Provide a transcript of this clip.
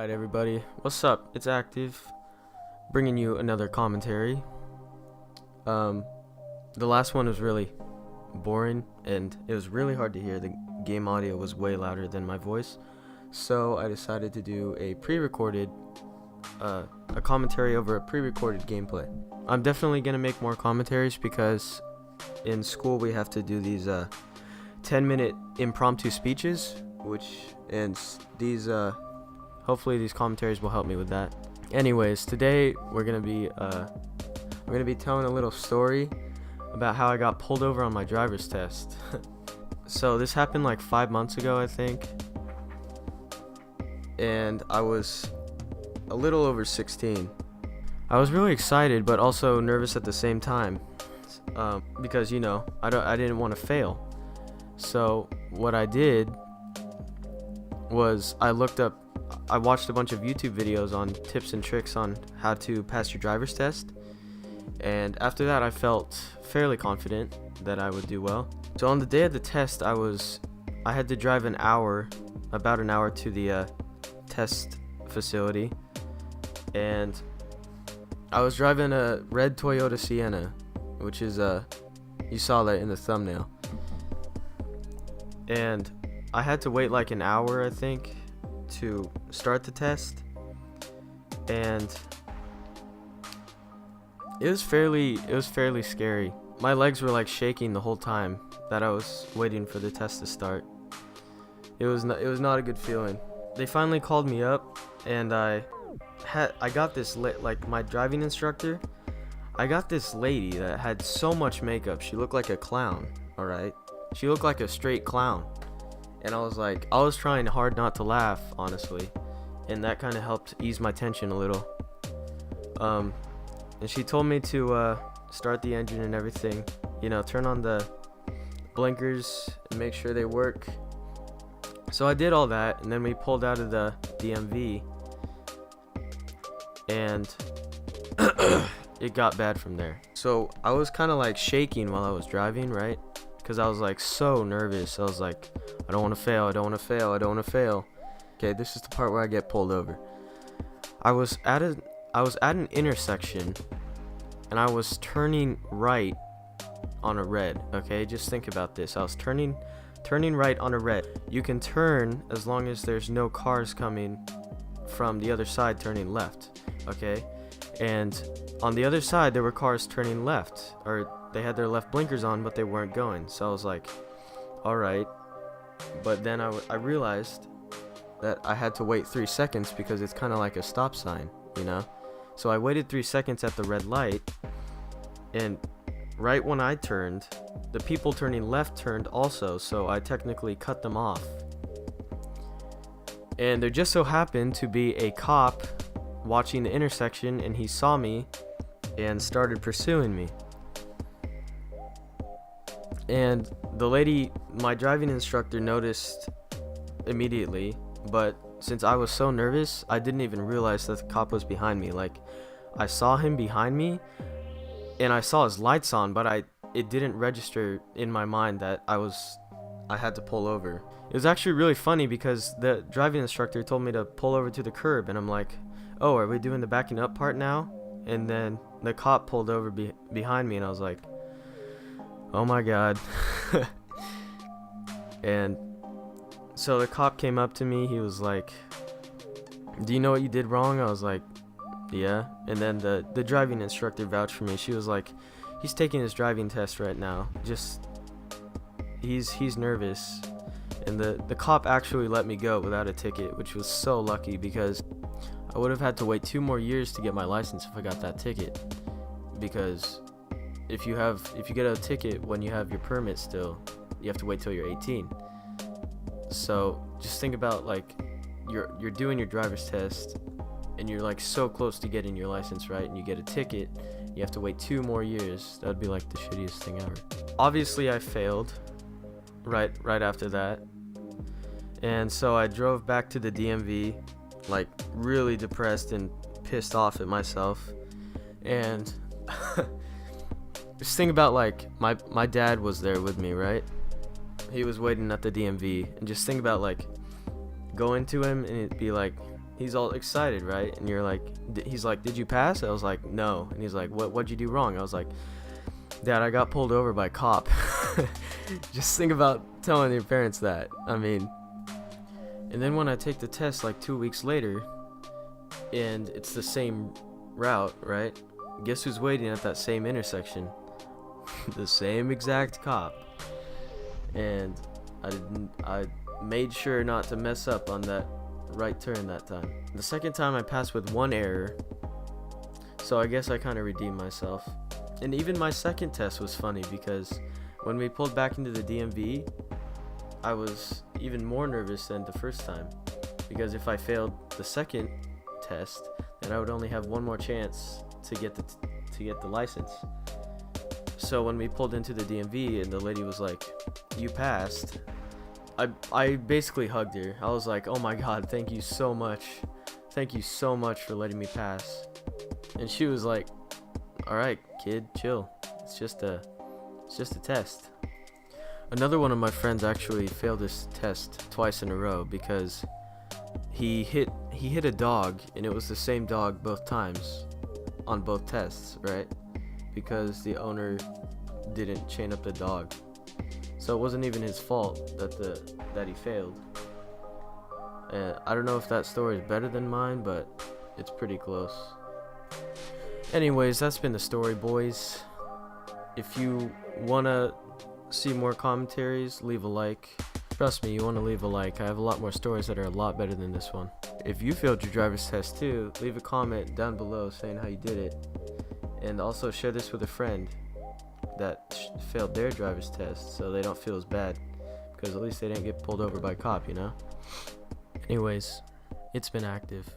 Alright everybody, what's up? It's Active, bringing you another commentary. The last one was really boring, and it was really hard to hear. The game audio was way louder than my voice, so I decided to do a pre-recorded, a commentary over a pre-recorded gameplay. I'm definitely going to make more commentaries because in school we have to do these 10-minute impromptu speeches, hopefully these commentaries will help me with that. Anyways, today we're gonna be telling a little story about how I got pulled over on my driver's test. So this happened like 5 months ago, I think, and I was a little over 16. I was really excited, but also nervous at the same time, because I didn't want to fail. So what I did was I watched a bunch of YouTube videos on tips and tricks on how to pass your driver's test, and after that I felt fairly confident that I would do well. So on the day of the test, I had to drive about an hour to the test facility, and I was driving a red Toyota Sienna, which is you saw that in the thumbnail, and I had to wait like an hour, I think, to start the test, and it was fairly scary. My legs were like shaking the whole time that I was waiting for the test to start. It was not a good feeling. They finally called me up, and I got this my driving instructor. I got this lady that had so much makeup. She looked like a clown. All right, she looked like a straight clown. And I was trying hard not to laugh, honestly, and that kind of helped ease my tension a little. And she told me to start the engine and everything, turn on the blinkers and make sure they work. So I did all that, and then we pulled out of the DMV, and it got bad from there. So I was kind of like shaking while I was driving, right? Because I was like so nervous. I was like, I don't want to fail, I don't want to fail, I don't want to fail. Okay, this is the part where I get pulled over. I was at an intersection, and I was turning right on a red. Okay, just think about this. I was turning right on a red. You can turn as long as there's no cars coming from the other side turning left. Okay, and on the other side there were cars turning left, or they had their left blinkers on, but they weren't going. So I was like, all right. But then I realized that I had to wait 3 seconds because it's kind of like a stop sign, So I waited 3 seconds at the red light, and right when I turned, the people turning left turned also, so I technically cut them off. And there just so happened to be a cop watching the intersection, and he saw me and started pursuing me. And the lady, my driving instructor, noticed immediately, but since I was so nervous, I didn't even realize that the cop was behind me. Like, I saw him behind me, and I saw his lights on, but it didn't register in my mind that I had to pull over. It was actually really funny because the driving instructor told me to pull over to the curb, and I'm like, oh, are we doing the backing up part now? And then the cop pulled over behind me, and I was like, oh my god. And so the cop came up to me. He was like, do you know what you did wrong? I was like, yeah. And then the driving instructor vouched for me. She was like, he's taking his driving test right now, he's nervous. And the cop actually let me go without a ticket, which was so lucky, because I would have had to wait 2 more years to get my license if I got that ticket. Because if you get a ticket when you have your permit still, you have to wait till you're 18. So just think about, like, you're doing your driver's test, and you're like so close to getting your license, right? And you get a ticket, you have to wait 2 more years. That would be like the shittiest thing ever. Obviously I failed right after that, and so I drove back to the DMV, like really depressed and pissed off at myself. And just think about, like, my dad was there with me, right? He was waiting at the DMV, and just think about, like, going to him and it'd be like, he's all excited, right? And you're like, he's like, did you pass? I was like, no. And he's like, what'd you do wrong? I was like, Dad, I got pulled over by a cop. Just think about telling your parents that. I mean, and then when I take the test like 2 weeks later, and it's the same route, right? Guess who's waiting at that same intersection? The same exact cop. And I made sure not to mess up on that right turn that time. The second time I passed with one error, so I guess I kind of redeemed myself. And even my second test was funny because when we pulled back into the DMV, I was even more nervous than the first time, because if I failed the second test, then I would only have one more chance to get the license. So when we pulled into the DMV and the lady was like, "You passed," I basically hugged her. I was like, "Oh my God, thank you so much. Thank you so much for letting me pass." And she was like, "All right, kid, chill. It's just a test." Another one of my friends actually failed this test twice in a row because he hit a dog, and it was the same dog both times on both tests, right? Because the owner didn't chain up the dog. So it wasn't even his fault that he failed. I don't know if that story is better than mine, but it's pretty close. Anyways, that's been the story, boys. If you wanna see more commentaries, leave a like. Trust me, you want to leave a like. I have a lot more stories that are a lot better than this one. If you failed your driver's test too, leave a comment down below saying how you did it. And also share this with a friend that failed their driver's test so they don't feel as bad, because at least they didn't get pulled over by a cop, you know? Anyways, it's been active.